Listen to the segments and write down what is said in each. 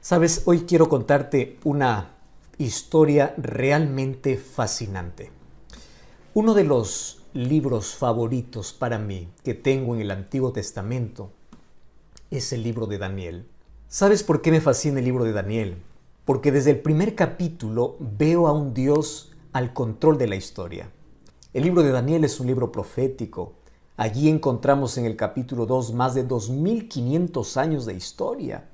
Sabes, hoy quiero contarte una historia realmente fascinante. Uno de los libros favoritos para mí que tengo en el Antiguo Testamento es el libro de Daniel. ¿Sabes por qué me fascina el libro de Daniel? Porque desde el primer capítulo veo a un Dios al control de la historia. El libro de Daniel es un libro profético. Allí encontramos en el capítulo 2 más de 2500 años de historia.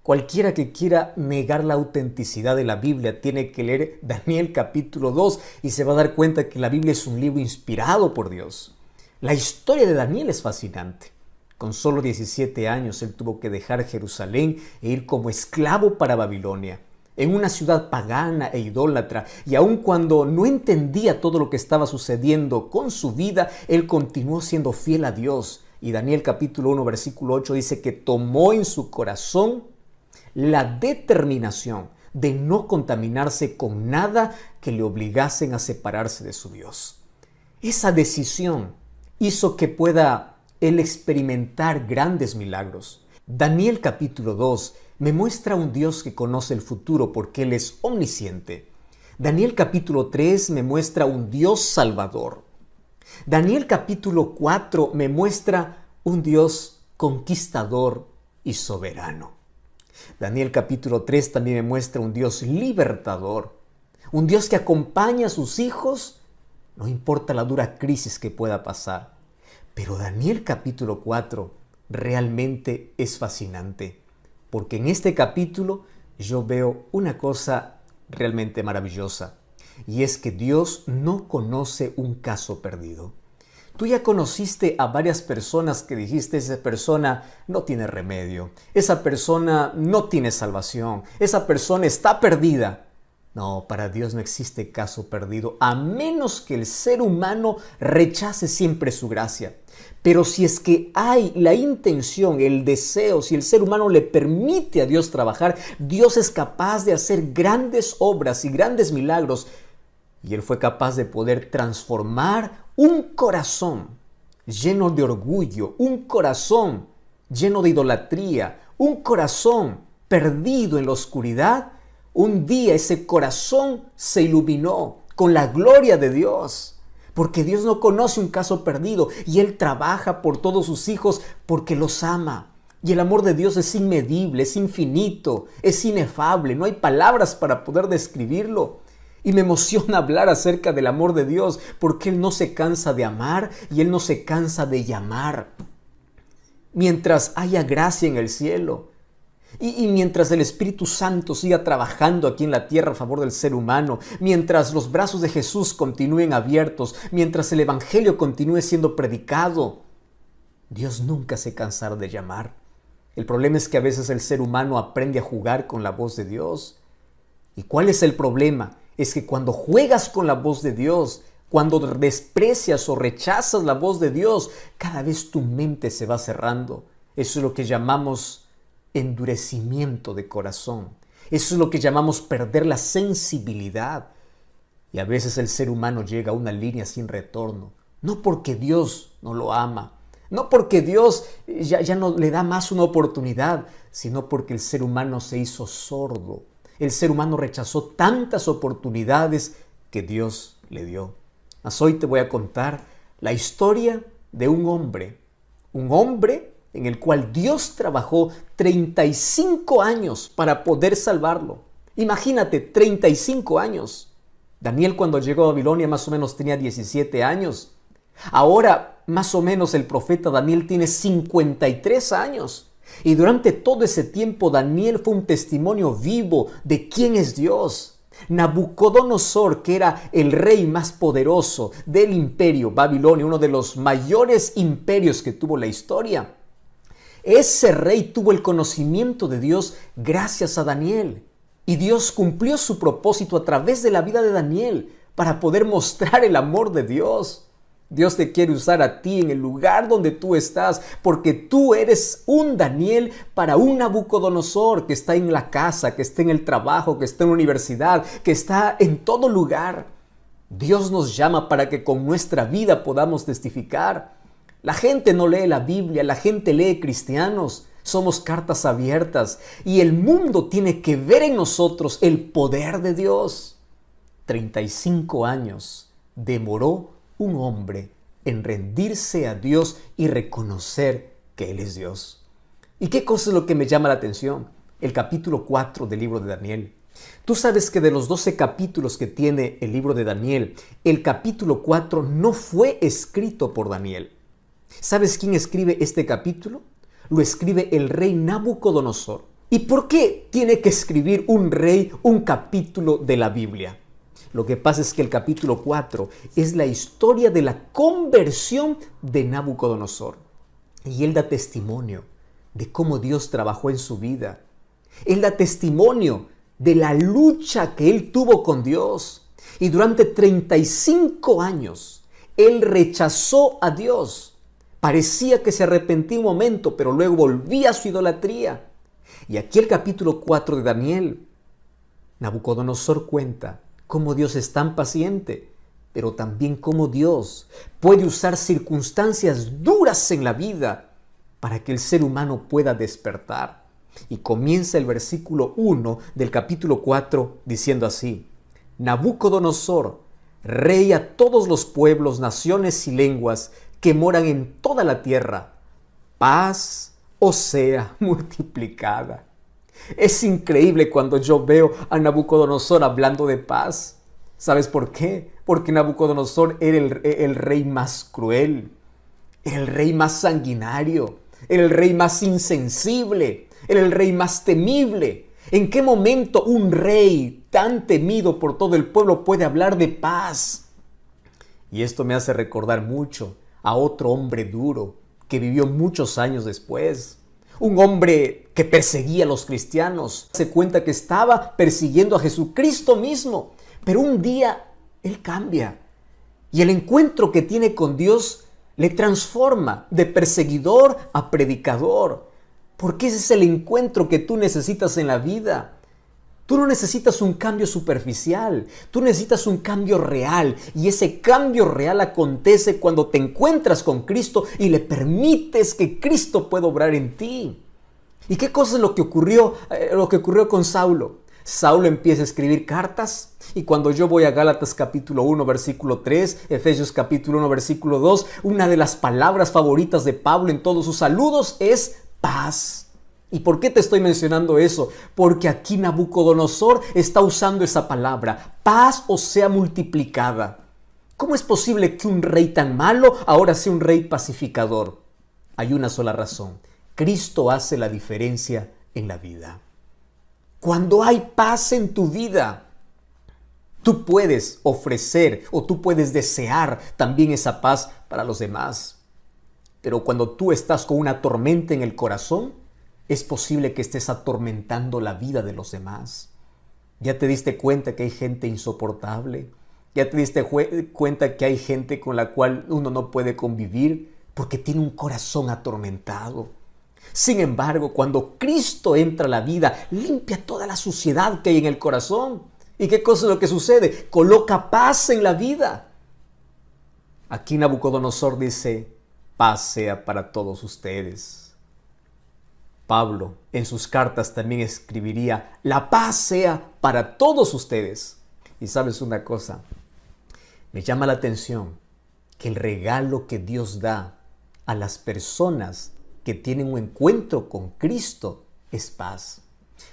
Cualquiera que quiera negar la autenticidad de la Biblia tiene que leer Daniel capítulo 2 y se va a dar cuenta que la Biblia es un libro inspirado por Dios. La historia de Daniel es fascinante. Con solo 17 años él tuvo que dejar Jerusalén e ir como esclavo para Babilonia, en una ciudad pagana e idólatra, y aun cuando no entendía todo lo que estaba sucediendo con su vida, él continuó siendo fiel a Dios. Y Daniel capítulo 1 versículo 8 dice que tomó en su corazón la determinación de no contaminarse con nada que le obligasen a separarse de su Dios. Esa decisión hizo que pueda él experimentar grandes milagros. Daniel capítulo 2 me muestra un Dios que conoce el futuro porque Él es omnisciente. Daniel capítulo 3 me muestra un Dios salvador. Daniel capítulo 4 me muestra un Dios conquistador y soberano. Daniel capítulo 3 también me muestra un Dios libertador, un Dios que acompaña a sus hijos, no importa la dura crisis que pueda pasar. Pero Daniel capítulo 4 realmente es fascinante, porque en este capítulo yo veo una cosa realmente maravillosa, y es que Dios no conoce un caso perdido. Tú ya conociste a varias personas que dijiste, esa persona no tiene remedio, esa persona no tiene salvación, esa persona está perdida. No, para Dios no existe caso perdido, a menos que el ser humano rechace siempre su gracia. Pero si es que hay la intención, el deseo, si el ser humano le permite a Dios trabajar, Dios es capaz de hacer grandes obras y grandes milagros. Y Él fue capaz de poder transformar un corazón lleno de orgullo, un corazón lleno de idolatría, un corazón perdido en la oscuridad. Un día ese corazón se iluminó con la gloria de Dios, porque Dios no conoce un caso perdido y Él trabaja por todos sus hijos porque los ama. Y el amor de Dios es inmedible, es infinito, es inefable, no hay palabras para poder describirlo. Y me emociona hablar acerca del amor de Dios porque Él no se cansa de amar y Él no se cansa de llamar. Mientras haya gracia en el cielo, y mientras el Espíritu Santo siga trabajando aquí en la tierra a favor del ser humano, mientras los brazos de Jesús continúen abiertos, mientras el Evangelio continúe siendo predicado, Dios nunca se cansará de llamar. El problema es que a veces el ser humano aprende a jugar con la voz de Dios. ¿Y cuál es el problema? Es que cuando juegas con la voz de Dios, cuando desprecias o rechazas la voz de Dios, cada vez tu mente se va cerrando. Eso es lo que llamamos endurecimiento de corazón. Eso es lo que llamamos perder la sensibilidad. Y a veces el ser humano llega a una línea sin retorno. No porque Dios no lo ama, no porque Dios ya no le da más una oportunidad, sino porque el ser humano se hizo sordo. El ser humano rechazó tantas oportunidades que Dios le dio. Mas hoy te voy a contar la historia de un hombre en el cual Dios trabajó 35 años para poder salvarlo. Imagínate, 35 años. Daniel cuando llegó a Babilonia más o menos tenía 17 años. Ahora más o menos el profeta Daniel tiene 53 años. Y durante todo ese tiempo Daniel fue un testimonio vivo de quién es Dios. Nabucodonosor, que era el rey más poderoso del imperio Babilonia, uno de los mayores imperios que tuvo la historia, ese rey tuvo el conocimiento de Dios gracias a Daniel. Y Dios cumplió su propósito a través de la vida de Daniel para poder mostrar el amor de Dios. Dios te quiere usar a ti en el lugar donde tú estás, porque tú eres un Daniel para un Nabucodonosor que está en la casa, que está en el trabajo, que está en la universidad, que está en todo lugar. Dios nos llama para que con nuestra vida podamos testificar. La gente no lee la Biblia, la gente lee cristianos, Somos cartas abiertas y el mundo tiene que ver en nosotros el poder de Dios. 35 años demoró un hombre en rendirse a Dios y reconocer que Él es Dios. ¿Y qué cosa es lo que me llama la atención? El capítulo 4 del libro de Daniel. Tú sabes que de los 12 capítulos que tiene el libro de Daniel, el capítulo 4 no fue escrito por Daniel. ¿Sabes quién escribe este capítulo? Lo escribe el rey Nabucodonosor. ¿Y por qué tiene que escribir un rey un capítulo de la Biblia? Lo que pasa es que el capítulo 4 es la historia de la conversión de Nabucodonosor. Y él da testimonio de cómo Dios trabajó en su vida. Él da testimonio de la lucha que él tuvo con Dios. Y durante 35 años, él rechazó a Dios. Parecía que se arrepentía un momento, pero luego volvía a su idolatría. Y aquí el capítulo 4 de Daniel, Nabucodonosor cuenta cómo Dios es tan paciente, pero también cómo Dios puede usar circunstancias duras en la vida para que el ser humano pueda despertar. Y comienza el versículo 1 del capítulo 4 diciendo así: Nabucodonosor, rey a todos los pueblos, naciones y lenguas que moran en toda la tierra, paz os sea multiplicada. Es increíble cuando yo veo a Nabucodonosor hablando de paz. ¿Sabes por qué? Porque Nabucodonosor era el rey más cruel, era el rey más sanguinario, era el rey más insensible, era el rey más temible. ¿En qué momento un rey tan temido por todo el pueblo puede hablar de paz? Y esto me hace recordar mucho a otro hombre duro que vivió muchos años después. Un hombre que perseguía a los cristianos. Se cuenta que estaba persiguiendo a Jesucristo mismo. Pero un día él cambia. Y el encuentro que tiene con Dios le transforma de perseguidor a predicador. Porque ese es el encuentro que tú necesitas en la vida. Tú no necesitas un cambio superficial, tú necesitas un cambio real. Y ese cambio real acontece cuando te encuentras con Cristo y le permites que Cristo pueda obrar en ti. ¿Y qué cosa es lo que ocurrió con Saulo? Saulo empieza a escribir cartas y cuando yo voy a Gálatas capítulo 1 versículo 3, Efesios capítulo 1 versículo 2, una de las palabras favoritas de Pablo en todos sus saludos es paz. ¿Y por qué te estoy mencionando eso? Porque aquí Nabucodonosor está usando esa palabra, paz o sea multiplicada. ¿Cómo es posible que un rey tan malo ahora sea un rey pacificador? Hay una sola razón: Cristo hace la diferencia en la vida. Cuando hay paz en tu vida, tú puedes ofrecer o tú puedes desear también esa paz para los demás. Pero cuando tú estás con una tormenta en el corazón, es posible que estés atormentando la vida de los demás. ¿Ya te diste cuenta que hay gente insoportable? ¿Ya te diste cuenta que hay gente con la cual uno no puede convivir porque tiene un corazón atormentado? Sin embargo, cuando Cristo entra a la vida, limpia toda la suciedad que hay en el corazón. ¿Y qué cosa es lo que sucede? Coloca paz en la vida. Aquí Nabucodonosor dice: paz sea para todos ustedes. Pablo en sus cartas también escribiría: la paz sea para todos ustedes. Y sabes una cosa, me llama la atención que el regalo que Dios da a las personas que tienen un encuentro con Cristo es paz.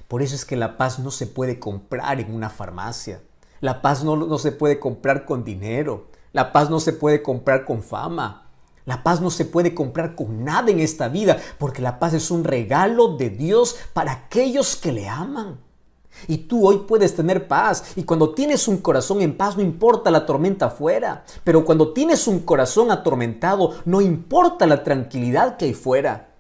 Por eso es que la paz no se puede comprar en una farmacia. La paz no se puede comprar con dinero. La paz no se puede comprar con fama. La paz no se puede comprar con nada en esta vida, porque la paz es un regalo de Dios para aquellos que le aman. Y tú hoy puedes tener paz, y cuando tienes un corazón en paz no importa la tormenta afuera, pero cuando tienes un corazón atormentado no importa la tranquilidad que hay fuera.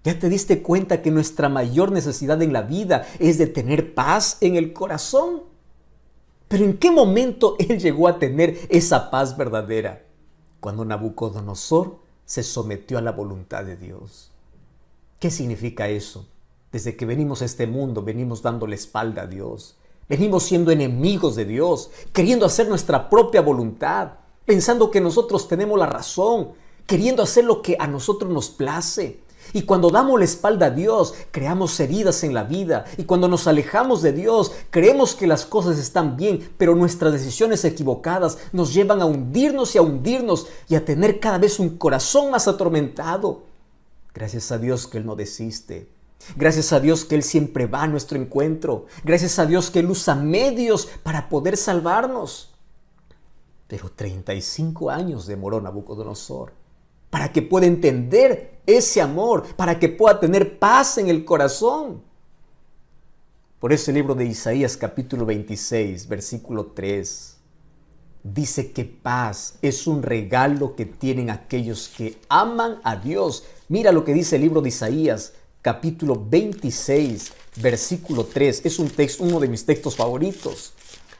¿Ya te diste cuenta que nuestra mayor necesidad en la vida es de tener paz en el corazón? Pero ¿en qué momento él llegó a tener esa paz verdadera? Cuando Nabucodonosor se sometió a la voluntad de Dios. ¿Qué significa eso? Desde que venimos a este mundo, venimos dando la espalda a Dios. Venimos siendo enemigos de Dios, queriendo hacer nuestra propia voluntad, pensando que nosotros tenemos la razón, queriendo hacer lo que a nosotros nos place. Y cuando damos la espalda a Dios, creamos heridas en la vida. Y cuando nos alejamos de Dios, creemos que las cosas están bien, pero nuestras decisiones equivocadas nos llevan a hundirnos y a tener cada vez un corazón más atormentado. Gracias a Dios que Él no desiste. Gracias a Dios que Él siempre va a nuestro encuentro. Gracias a Dios que Él usa medios para poder salvarnos. Pero 35 años demoró Nabucodonosor para que pueda entender ese amor, para que pueda tener paz en el corazón. Por eso el libro de Isaías capítulo 26, versículo 3, dice que paz es un regalo que tienen aquellos que aman a Dios. Mira lo que dice el libro de Isaías capítulo 26, versículo 3. Es un texto, uno de mis textos favoritos.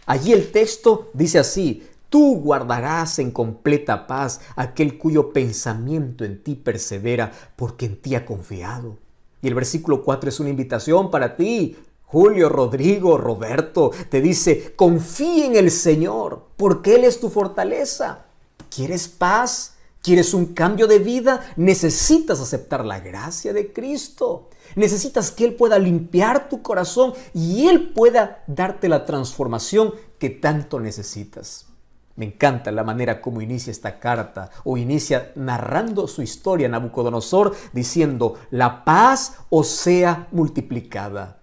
Allí el texto dice así: tú guardarás en completa paz aquel cuyo pensamiento en ti persevera, porque en ti ha confiado. Y el versículo 4 es una invitación para ti, Julio, Rodrigo, Roberto. Te dice: confía en el Señor, porque Él es tu fortaleza. ¿Quieres paz? ¿Quieres un cambio de vida? Necesitas aceptar la gracia de Cristo. Necesitas que Él pueda limpiar tu corazón y Él pueda darte la transformación que tanto necesitas. Me encanta la manera como inicia esta carta, o inicia narrando su historia Nabucodonosor, diciendo: la paz os sea multiplicada.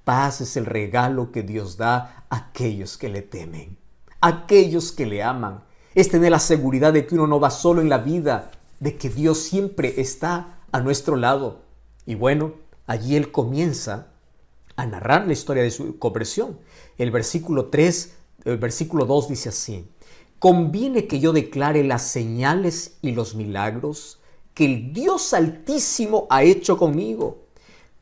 Paz es el regalo que Dios da a aquellos que le temen, a aquellos que le aman. Es tener la seguridad de que uno no va solo en la vida, de que Dios siempre está a nuestro lado. Y bueno, allí él comienza a narrar la historia de su conversión. El versículo 2 dice así: conviene que yo declare las señales y los milagros que el Dios Altísimo ha hecho conmigo.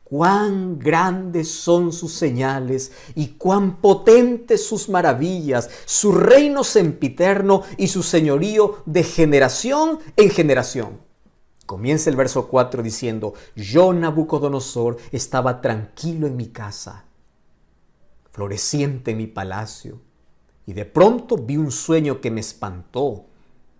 Cuán grandes son sus señales y cuán potentes sus maravillas, su reino sempiterno y su señorío de generación en generación. Comienza el verso 4 diciendo: yo, Nabucodonosor, estaba tranquilo en mi casa, floreciente en mi palacio, y de pronto vi un sueño que me espantó.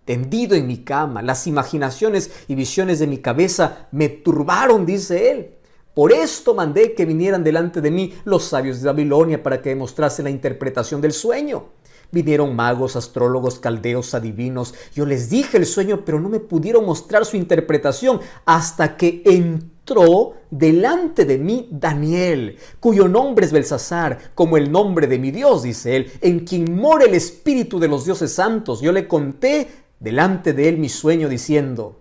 Tendido en mi cama, las imaginaciones y visiones de mi cabeza me turbaron, dice él. Por esto mandé que vinieran delante de mí los sabios de Babilonia para que demostrasen la interpretación del sueño. Vinieron magos, astrólogos, caldeos, adivinos. Yo les dije el sueño, pero no me pudieron mostrar su interpretación hasta que entró delante de mí Daniel, cuyo nombre es Belsasar, como el nombre de mi Dios, dice él, en quien mora el espíritu de los dioses santos. Yo le conté delante de él mi sueño, diciendo: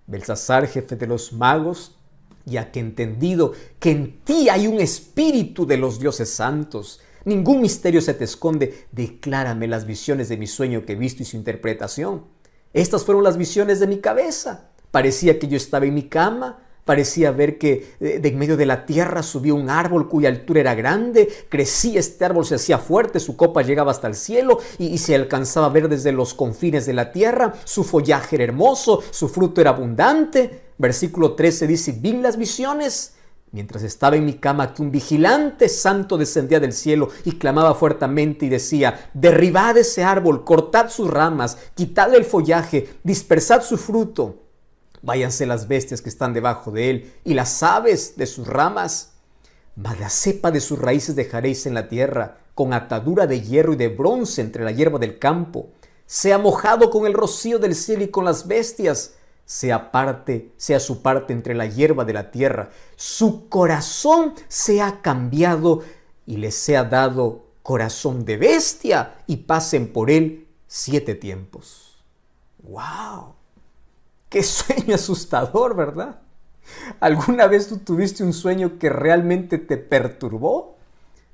Belsasar, jefe de los magos, ya que he entendido que en ti hay un espíritu de los dioses santos. Ningún misterio se te esconde. Declárame las visiones de mi sueño que he visto y su interpretación. Estas fueron las visiones de mi cabeza. Parecía que yo estaba en mi cama. Parecía ver que de en medio de la tierra subía un árbol cuya altura era grande. Crecía este árbol, se hacía fuerte, su copa llegaba hasta el cielo y se alcanzaba a ver desde los confines de la tierra. Su follaje era hermoso, su fruto era abundante. Versículo 13 dice: vi las visiones mientras estaba en mi cama, que un vigilante santo descendía del cielo y clamaba fuertemente y decía: derribad ese árbol, cortad sus ramas, quitad el follaje, dispersad su fruto. Váyanse las bestias que están debajo de él y las aves de sus ramas. Mas la cepa de sus raíces dejaréis en la tierra, con atadura de hierro y de bronce entre la hierba del campo. Sea mojado con el rocío del cielo y con las bestias. Sea su parte entre la hierba de la tierra. Su corazón sea cambiado y les sea dado corazón de bestia y pasen por él 7 tiempos. ¡Wow! ¡Qué sueño asustador!, ¿verdad? ¿Alguna vez tú tuviste un sueño que realmente te perturbó?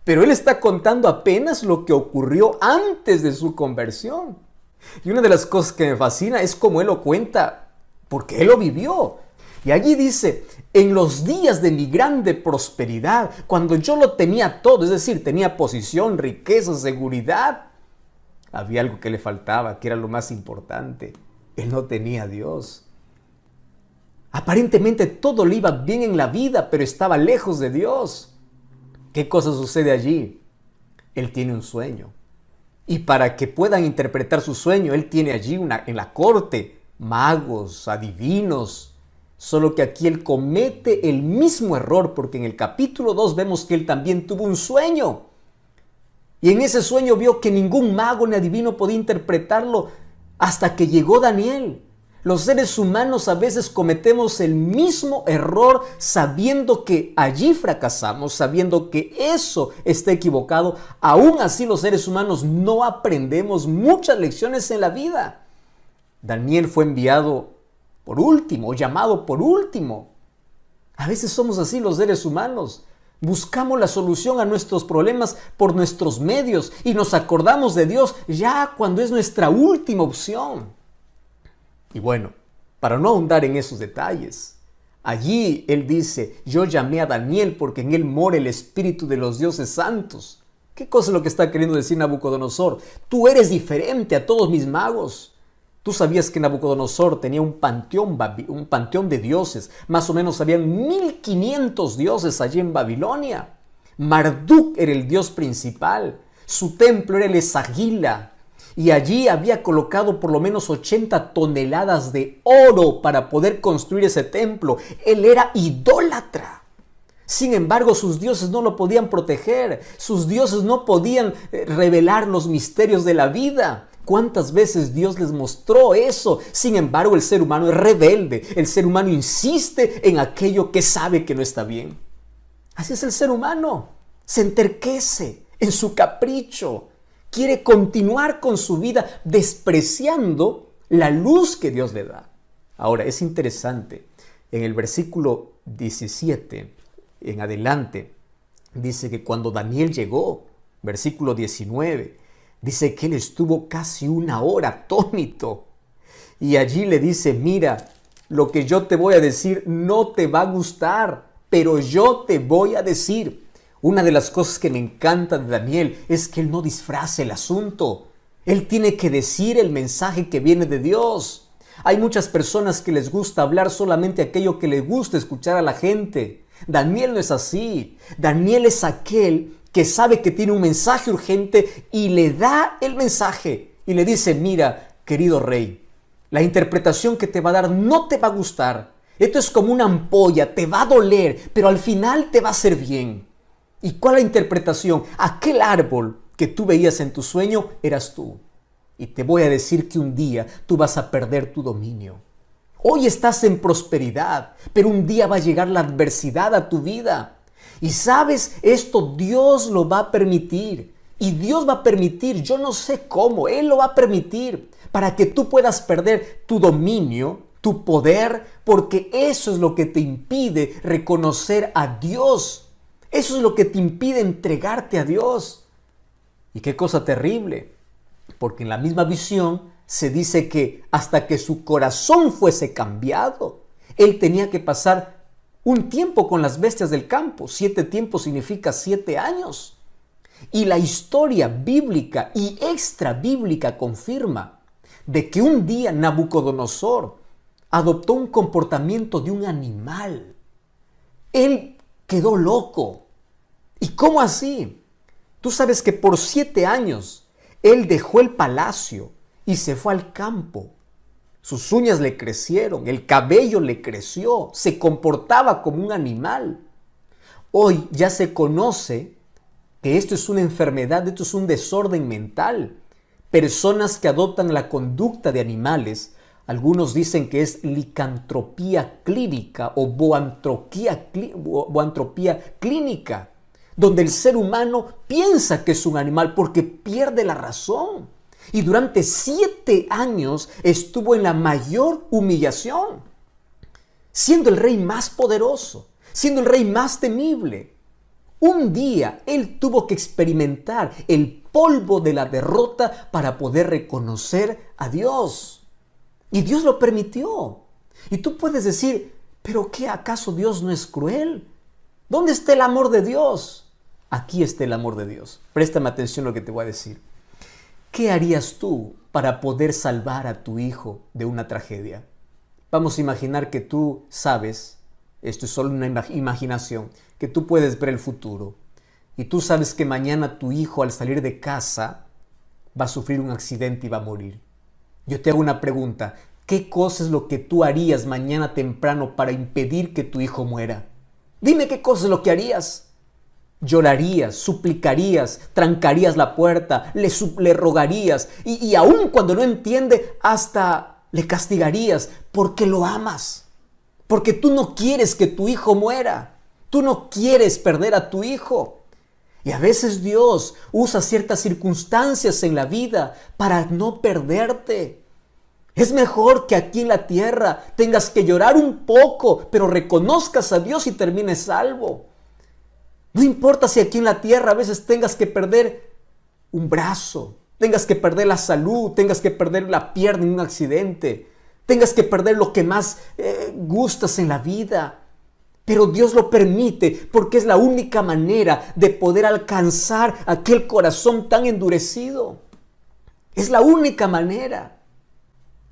Pero él está contando apenas lo que ocurrió antes de su conversión. Y una de las cosas que me fascina es cómo él lo cuenta, porque él lo vivió. Y allí dice: en los días de mi grande prosperidad, cuando yo lo tenía todo, es decir, tenía posición, riqueza, seguridad, había algo que le faltaba, que era lo más importante. Él no tenía a Dios. Aparentemente todo le iba bien en la vida, pero estaba lejos de Dios. ¿Qué cosa sucede allí? Él tiene un sueño. Y para que puedan interpretar su sueño, él tiene allí en la corte magos, adivinos, Solo que aquí él comete el mismo error, porque en el capítulo 2 vemos que él también tuvo un sueño. Y en ese sueño vio que ningún mago ni adivino podía interpretarlo hasta que llegó Daniel. Los seres humanos a veces cometemos el mismo error sabiendo que allí fracasamos, sabiendo que eso está equivocado. Aún así los seres humanos no aprendemos muchas lecciones en la vida. Daniel fue enviado por último, llamado por último. A veces somos así los seres humanos. Buscamos la solución a nuestros problemas por nuestros medios y nos acordamos de Dios ya cuando es nuestra última opción. Y bueno, para no ahondar en esos detalles, allí él dice, yo llamé a Daniel porque en él mora el espíritu de los dioses santos. ¿Qué cosa es lo que está queriendo decir Nabucodonosor? Tú eres diferente a todos mis magos. ¿Tú sabías que Nabucodonosor tenía un panteón de dioses? Más o menos habían 1500 dioses allí en Babilonia. Marduk era el dios principal. Su templo era el Esagila. Y allí había colocado por lo menos 80 toneladas de oro para poder construir ese templo. Él era idólatra. Sin embargo, sus dioses no lo podían proteger. Sus dioses no podían revelar los misterios de la vida. ¿Cuántas veces Dios les mostró eso? Sin embargo, el ser humano es rebelde. El ser humano insiste en aquello que sabe que no está bien. Así es el ser humano. Se enterquece en su capricho. Quiere continuar con su vida despreciando la luz que Dios le da. Ahora, es interesante. En el versículo 17, en adelante, dice que cuando Daniel llegó, versículo 19, dice que él estuvo casi una hora atónito. Y allí le dice, mira, lo que yo te voy a decir no te va a gustar, pero yo te voy a decir. Una de las cosas que me encanta de Daniel es que él no disfraza el asunto. Él tiene que decir el mensaje que viene de Dios. Hay muchas personas que les gusta hablar solamente aquello que les gusta escuchar a la gente. Daniel no es así. Daniel es aquel que sabe que tiene un mensaje urgente y le da el mensaje y le dice, mira, querido rey, la interpretación que te va a dar no te va a gustar. Esto es como una ampolla, te va a doler, pero al final te va a hacer bien. ¿Y cuál es la interpretación? Aquel árbol que tú veías en tu sueño eras tú. Y te voy a decir que un día tú vas a perder tu dominio. Hoy estás en prosperidad, pero un día va a llegar la adversidad a tu vida. Y sabes, esto Dios lo va a permitir. Y Dios va a permitir, yo no sé cómo, Él lo va a permitir para que tú puedas perder tu dominio, tu poder, porque eso es lo que te impide reconocer a Dios. Eso es lo que te impide entregarte a Dios. Y qué cosa terrible, porque en la misma visión se dice que hasta que su corazón fuese cambiado, él tenía que pasar un tiempo con las bestias del campo. 7 tiempos significa 7 años. Y la historia bíblica y extra bíblica confirma de que un día Nabucodonosor adoptó un comportamiento de un animal. Él quedó loco. ¿Y cómo así? Tú sabes que por 7 años él dejó el palacio y se fue al campo. Sus uñas le crecieron, el cabello le creció, se comportaba como un animal. Hoy ya se conoce que esto es una enfermedad, esto es un desorden mental. Personas que adoptan la conducta de animales, algunos dicen que es licantropía clínica o boantropía clínica, donde el ser humano piensa que es un animal porque pierde la razón. Y durante 7 años estuvo en la mayor humillación, siendo el rey más poderoso, siendo el rey más temible. Un día él tuvo que experimentar el polvo de la derrota para poder reconocer a Dios. Y Dios lo permitió. Y tú puedes decir, ¿pero qué? ¿Acaso Dios no es cruel? ¿Dónde está el amor de Dios? Aquí está el amor de Dios. Préstame atención a lo que te voy a decir. ¿Qué harías tú para poder salvar a tu hijo de una tragedia? Vamos a imaginar que tú sabes, esto es solo una imaginación, que tú puedes ver el futuro. Y tú sabes que mañana tu hijo al salir de casa va a sufrir un accidente y va a morir. Yo te hago una pregunta. ¿Qué cosa es lo que tú harías mañana temprano para impedir que tu hijo muera? Dime qué cosa es lo que harías. Llorarías, suplicarías, trancarías la puerta, le rogarías y aun cuando no entiende, hasta le castigarías porque lo amas. Porque tú no quieres que tu hijo muera. Tú no quieres perder a tu hijo. Y a veces Dios usa ciertas circunstancias en la vida para no perderte. Es mejor que aquí en la tierra tengas que llorar un poco, pero reconozcas a Dios y termines salvo. No importa si aquí en la tierra a veces tengas que perder un brazo, tengas que perder la salud, tengas que perder la pierna en un accidente, tengas que perder lo que más gustas en la vida. Pero Dios lo permite porque es la única manera de poder alcanzar aquel corazón tan endurecido. Es la única manera.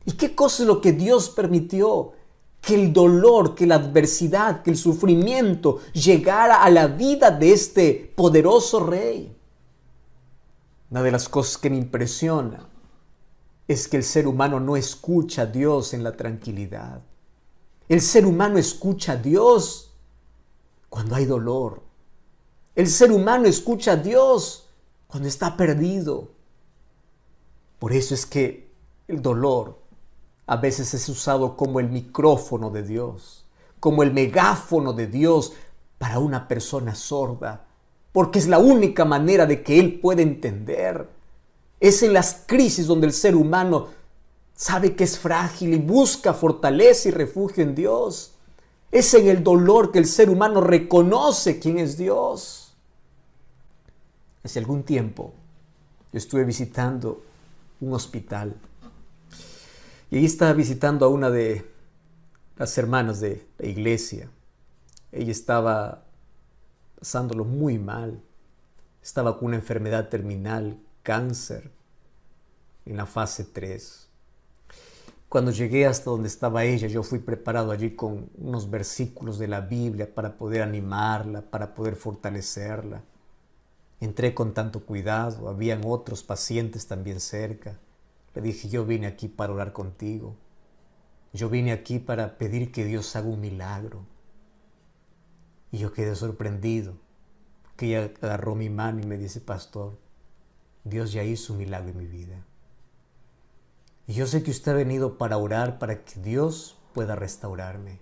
¿Y qué cosa es lo que Dios permitió? Que el dolor, que la adversidad, que el sufrimiento llegara a la vida de este poderoso rey. Una de las cosas que me impresiona es que el ser humano no escucha a Dios en la tranquilidad. El ser humano escucha a Dios cuando hay dolor. El ser humano escucha a Dios cuando está perdido. Por eso es que el dolor a veces es usado como el micrófono de Dios, como el megáfono de Dios para una persona sorda, porque es la única manera de que Él pueda entender. Es en las crisis donde el ser humano sabe que es frágil y busca fortaleza y refugio en Dios. Es en el dolor que el ser humano reconoce quién es Dios. Hace algún tiempo yo estuve visitando un hospital y ahí estaba visitando a una de las hermanas de la iglesia. Ella estaba pasándolo muy mal. Estaba con una enfermedad terminal, cáncer, en la fase 3. Cuando llegué hasta donde estaba ella, yo fui preparado allí con unos versículos de la Biblia para poder animarla, para poder fortalecerla. Entré con tanto cuidado, habían otros pacientes también cerca. Le dije, yo vine aquí para orar contigo. Yo vine aquí para pedir que Dios haga un milagro. Y yo quedé sorprendido, que ella agarró mi mano y me dice, pastor, Dios ya hizo un milagro en mi vida. Y yo sé que usted ha venido para orar, para que Dios pueda restaurarme.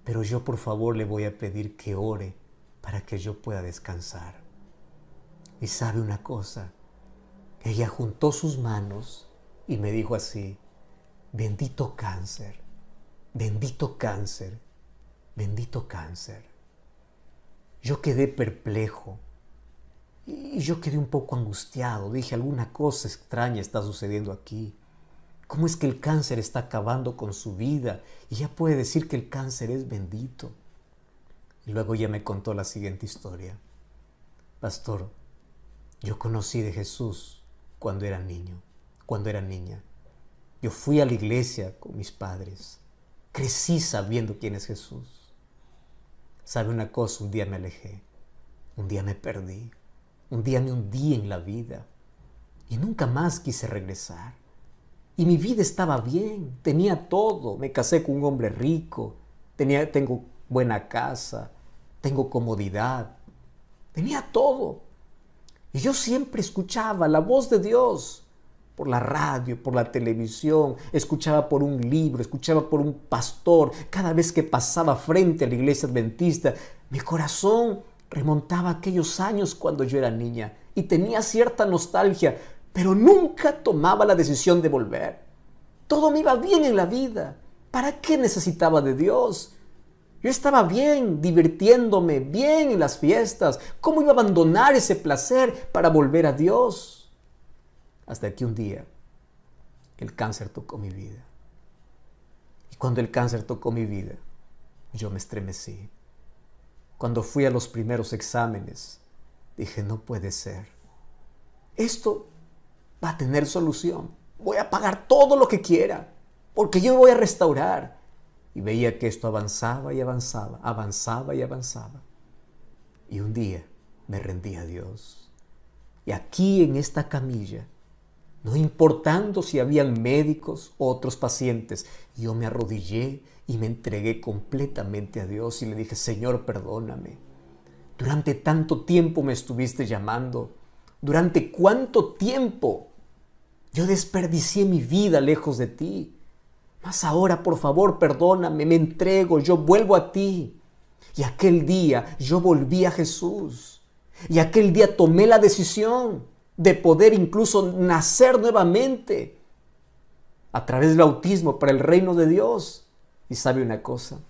Pero yo por favor le voy a pedir que ore para que yo pueda descansar. Y sabe una cosa, ella juntó sus manos y me dijo así, bendito cáncer, bendito cáncer, bendito cáncer. Yo quedé perplejo y yo quedé un poco angustiado. Dije, alguna cosa extraña está sucediendo aquí. ¿Cómo es que el cáncer está acabando con su vida? Y ella puede decir que el cáncer es bendito. Y luego ella me contó la siguiente historia. Pastor, yo conocí de Jesús cuando era niño, cuando era niña. Yo fui a la iglesia con mis padres. Crecí sabiendo quién es Jesús. ¿Sabe una cosa? Un día me alejé. Un día me perdí. Un día me hundí en la vida. Y nunca más quise regresar. Y mi vida estaba bien. Tenía todo. Me casé con un hombre rico. Tengo buena casa. Tengo comodidad. Tenía todo. Y yo siempre escuchaba la voz de Dios por la radio, por la televisión, escuchaba por un libro, escuchaba por un pastor. Cada vez que pasaba frente a la iglesia adventista, mi corazón remontaba a aquellos años cuando yo era niña y tenía cierta nostalgia, pero nunca tomaba la decisión de volver. Todo me iba bien en la vida. ¿Para qué necesitaba de Dios? Yo estaba bien, divirtiéndome, bien en las fiestas. ¿Cómo iba a abandonar ese placer para volver a Dios? Hasta que un día el cáncer tocó mi vida. Y cuando el cáncer tocó mi vida, yo me estremecí. Cuando fui a los primeros exámenes, dije, no puede ser. Esto va a tener solución. Voy a pagar todo lo que quiera, porque yo me voy a restaurar. Y veía que esto avanzaba y avanzaba, avanzaba y avanzaba. Y un día me rendí a Dios. Y aquí en esta camilla, no importando si habían médicos o otros pacientes. Yo me arrodillé y me entregué completamente a Dios y le dije: Señor, perdóname. Durante tanto tiempo me estuviste llamando. ¿Durante cuánto tiempo yo desperdicié mi vida lejos de ti? Mas ahora, por favor, perdóname, me entrego, yo vuelvo a ti. Y aquel día yo volví a Jesús. Y aquel día tomé la decisión de poder incluso nacer nuevamente a través del bautismo para el reino de Dios. Y sabe una cosa,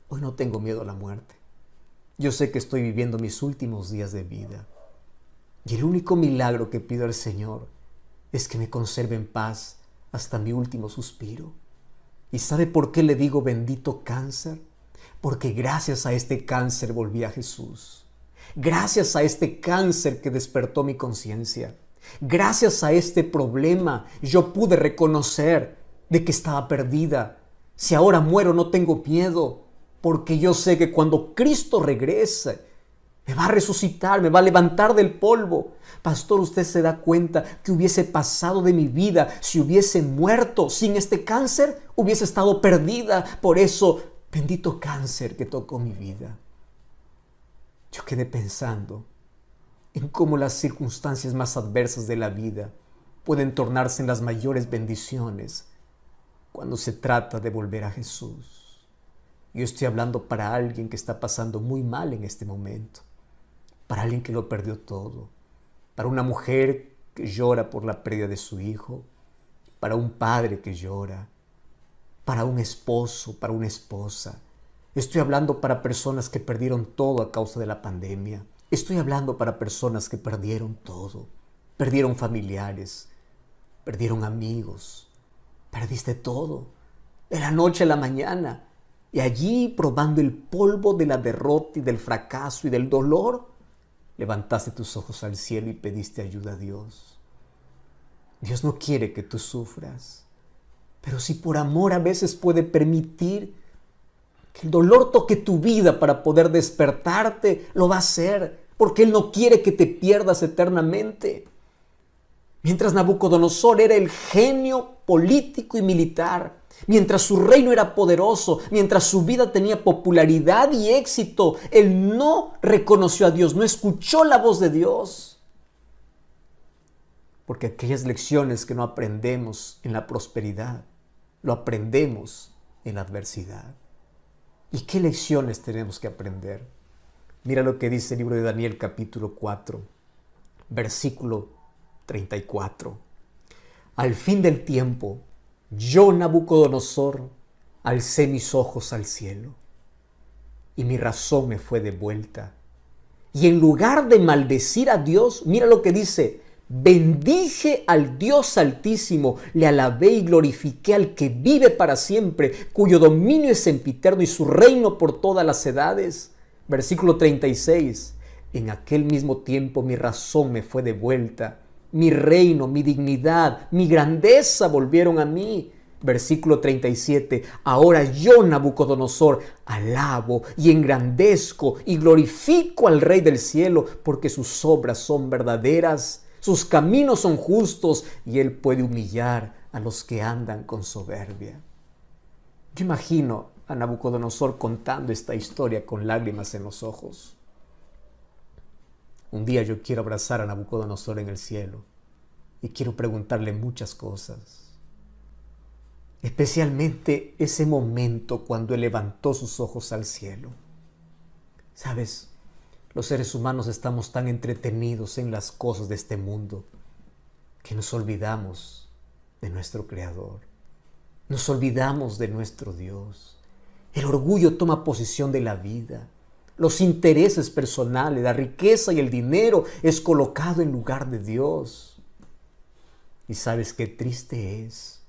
hoy no tengo miedo a la muerte. Yo sé que estoy viviendo mis últimos días de vida. Y el único milagro que pido al Señor es que me conserve en paz hasta mi último suspiro. ¿Y sabe por qué le digo bendito cáncer? Porque gracias a este cáncer volví a Jesús. Gracias a este cáncer que despertó mi conciencia. Gracias a este problema yo pude reconocer de que estaba perdida. Si ahora muero no tengo miedo, porque yo sé que cuando Cristo regrese, me va a resucitar, me va a levantar del polvo. Pastor, ¿usted se da cuenta que hubiese pasado de mi vida si hubiese muerto sin este cáncer? Hubiese estado perdida. Por eso, bendito cáncer que tocó mi vida. Yo quedé pensando en cómo las circunstancias más adversas de la vida pueden tornarse en las mayores bendiciones cuando se trata de volver a Jesús. Yo estoy hablando para alguien que está pasando muy mal en este momento, para alguien que lo perdió todo, para una mujer que llora por la pérdida de su hijo, para un padre que llora, para un esposo, para una esposa. Estoy hablando para personas que perdieron todo a causa de la pandemia. Estoy hablando para personas que perdieron todo. Perdieron familiares, perdieron amigos, perdiste todo, de la noche a la mañana. Y allí, probando el polvo de la derrota y del fracaso y del dolor, levantaste tus ojos al cielo y pediste ayuda a Dios. Dios no quiere que tú sufras, pero si por amor a veces puede permitir que el dolor toque tu vida para poder despertarte, lo va a hacer, porque Él no quiere que te pierdas eternamente. Mientras Nabucodonosor era el genio político y militar, mientras su reino era poderoso, mientras su vida tenía popularidad y éxito, él no reconoció a Dios, no escuchó la voz de Dios. Porque aquellas lecciones que no aprendemos en la prosperidad, lo aprendemos en la adversidad. ¿Y qué lecciones tenemos que aprender? Mira lo que dice el libro de Daniel capítulo 4, versículo 34. Al fin del tiempo, yo, Nabucodonosor, alcé mis ojos al cielo y mi razón me fue devuelta. Y en lugar de maldecir a Dios, mira lo que dice: bendije al Dios Altísimo, le alabé y glorifiqué al que vive para siempre, cuyo dominio es sempiterno y su reino por todas las edades. Versículo 36. En aquel mismo tiempo mi razón me fue devuelta. Mi reino, mi dignidad, mi grandeza volvieron a mí. Versículo 37. Ahora yo, Nabucodonosor, alabo y engrandezco y glorifico al Rey del cielo, porque sus obras son verdaderas, sus caminos son justos, y Él puede humillar a los que andan con soberbia. Yo imagino a Nabucodonosor contando esta historia con lágrimas en los ojos. Un día yo quiero abrazar a Nabucodonosor en el cielo y quiero preguntarle muchas cosas. Especialmente ese momento cuando él levantó sus ojos al cielo. ¿Sabes? Los seres humanos estamos tan entretenidos en las cosas de este mundo que nos olvidamos de nuestro Creador. Nos olvidamos de nuestro Dios. El orgullo toma posesión de la vida. Los intereses personales, la riqueza y el dinero es colocado en lugar de Dios. Y sabes qué triste es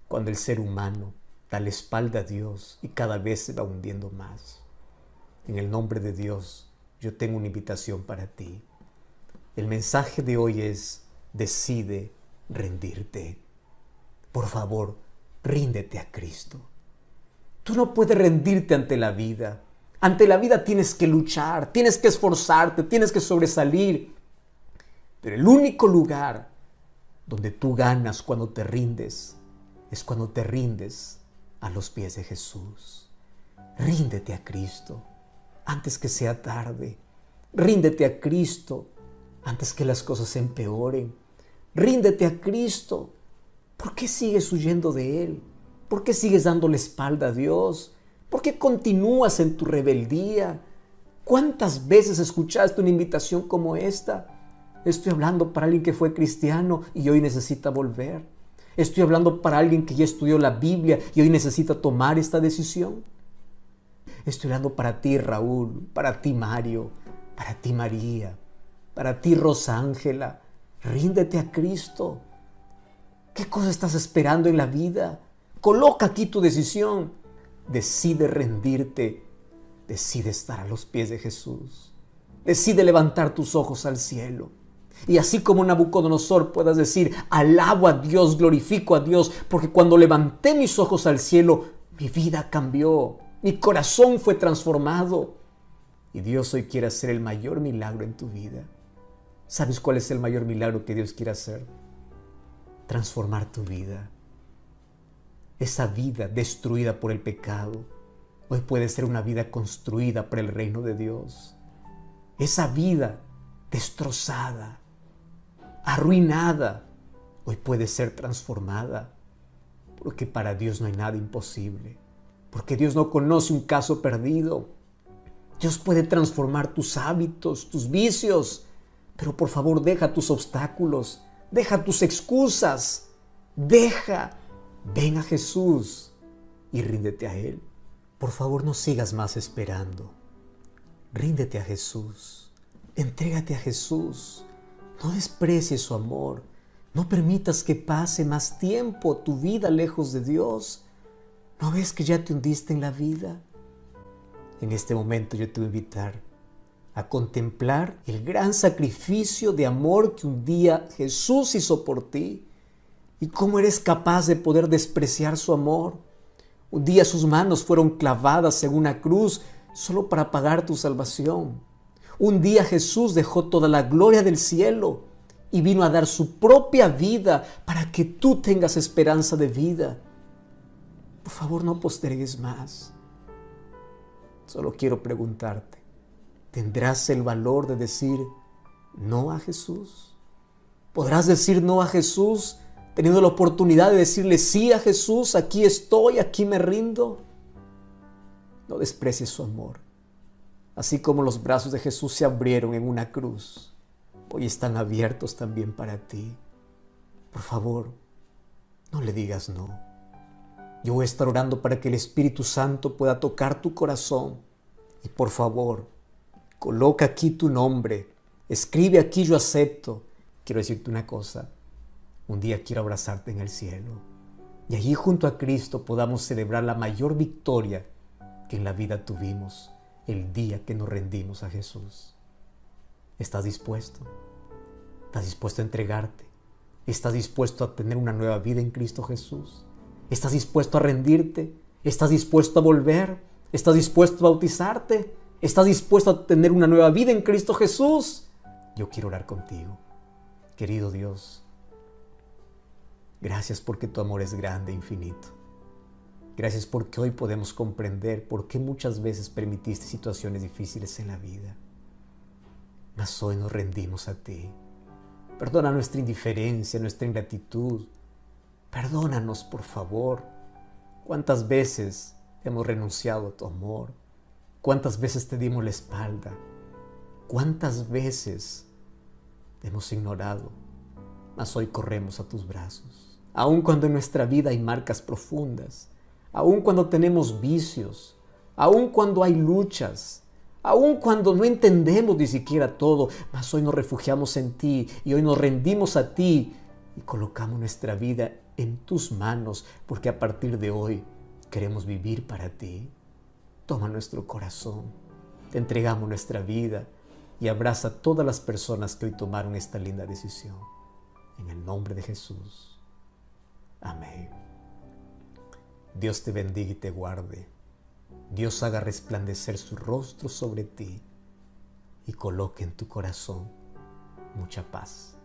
cuando el ser humano da la espalda a Dios y cada vez se va hundiendo más. En el nombre de Dios, yo tengo una invitación para ti. El mensaje de hoy es: decide rendirte. Por favor, ríndete a Cristo. Tú no puedes rendirte ante la vida. Ante la vida tienes que luchar, tienes que esforzarte, tienes que sobresalir. Pero el único lugar Donde tú ganas cuando te rindes, es cuando te rindes a los pies de Jesús. Ríndete a Cristo antes que sea tarde. Ríndete a Cristo antes que las cosas se empeoren. Ríndete a Cristo. ¿Por qué sigues huyendo de Él? ¿Por qué sigues dando la espalda a Dios? ¿Por qué continúas en tu rebeldía? ¿Cuántas veces escuchaste una invitación como esta? Estoy hablando para alguien que fue cristiano y hoy necesita volver. Estoy hablando para alguien que ya estudió la Biblia y hoy necesita tomar esta decisión. Estoy hablando para ti, Raúl, para ti, Mario, para ti, María, para ti, Rosángela. Ríndete a Cristo. ¿Qué cosa estás esperando en la vida? Coloca aquí tu decisión. Decide rendirte. Decide estar a los pies de Jesús. Decide levantar tus ojos al cielo. Y así como Nabucodonosor puedas decir, alabo a Dios, glorifico a Dios, porque cuando levanté mis ojos al cielo, mi vida cambió, mi corazón fue transformado. Y Dios hoy quiere hacer el mayor milagro en tu vida. ¿Sabes cuál es el mayor milagro que Dios quiere hacer? Transformar tu vida. Esa vida destruida por el pecado, hoy puede ser una vida construida para el reino de Dios. Esa vida destrozada, arruinada, hoy puede ser transformada, porque para Dios no hay nada imposible, porque Dios no conoce un caso perdido. Dios puede transformar tus hábitos, tus vicios, pero por favor deja tus obstáculos, deja tus excusas, ven a Jesús y ríndete a Él. Por favor, no sigas más esperando. Ríndete a Jesús, entrégate a Jesús. No desprecies su amor. No permitas que pase más tiempo tu vida lejos de Dios. ¿No ves que ya te hundiste en la vida? En este momento yo te voy a invitar a contemplar el gran sacrificio de amor que un día Jesús hizo por ti y cómo eres capaz de poder despreciar su amor. Un día sus manos fueron clavadas en una cruz solo para pagar tu salvación. Un día Jesús dejó toda la gloria del cielo y vino a dar su propia vida para que tú tengas esperanza de vida. Por favor, no postergues más. Solo quiero preguntarte, ¿tendrás el valor de decir no a Jesús? ¿Podrás decir no a Jesús teniendo la oportunidad de decirle sí a Jesús? Aquí estoy, aquí me rindo. No desprecies su amor. Así como los brazos de Jesús se abrieron en una cruz, hoy están abiertos también para ti. Por favor, no le digas no. Yo voy a estar orando para que el Espíritu Santo pueda tocar tu corazón. Y por favor, coloca aquí tu nombre. Escribe aquí yo acepto. Quiero decirte una cosa. Un día quiero abrazarte en el cielo. Y allí junto a Cristo podamos celebrar la mayor victoria que en la vida tuvimos el día que nos rendimos a Jesús. ¿Estás dispuesto? ¿Estás dispuesto a entregarte? ¿Estás dispuesto a tener una nueva vida en Cristo Jesús? ¿Estás dispuesto a rendirte? ¿Estás dispuesto a volver? ¿Estás dispuesto a bautizarte? ¿Estás dispuesto a tener una nueva vida en Cristo Jesús? Yo quiero orar contigo. Querido Dios, gracias porque tu amor es grande e infinito. Gracias porque hoy podemos comprender por qué muchas veces permitiste situaciones difíciles en la vida. Mas hoy nos rendimos a ti. Perdona nuestra indiferencia, nuestra ingratitud. Perdónanos, por favor. ¿Cuántas veces hemos renunciado a tu amor? ¿Cuántas veces te dimos la espalda? ¿Cuántas veces te hemos ignorado? Mas hoy corremos a tus brazos. Aun cuando en nuestra vida hay marcas profundas, aun cuando tenemos vicios, aun cuando hay luchas, aun cuando no entendemos ni siquiera todo, mas hoy nos refugiamos en ti y hoy nos rendimos a ti y colocamos nuestra vida en tus manos, porque a partir de hoy queremos vivir para ti. Toma nuestro corazón, te entregamos nuestra vida y abraza a todas las personas que hoy tomaron esta linda decisión. En el nombre de Jesús. Amén. Dios te bendiga y te guarde. Dios haga resplandecer su rostro sobre ti y coloque en tu corazón mucha paz.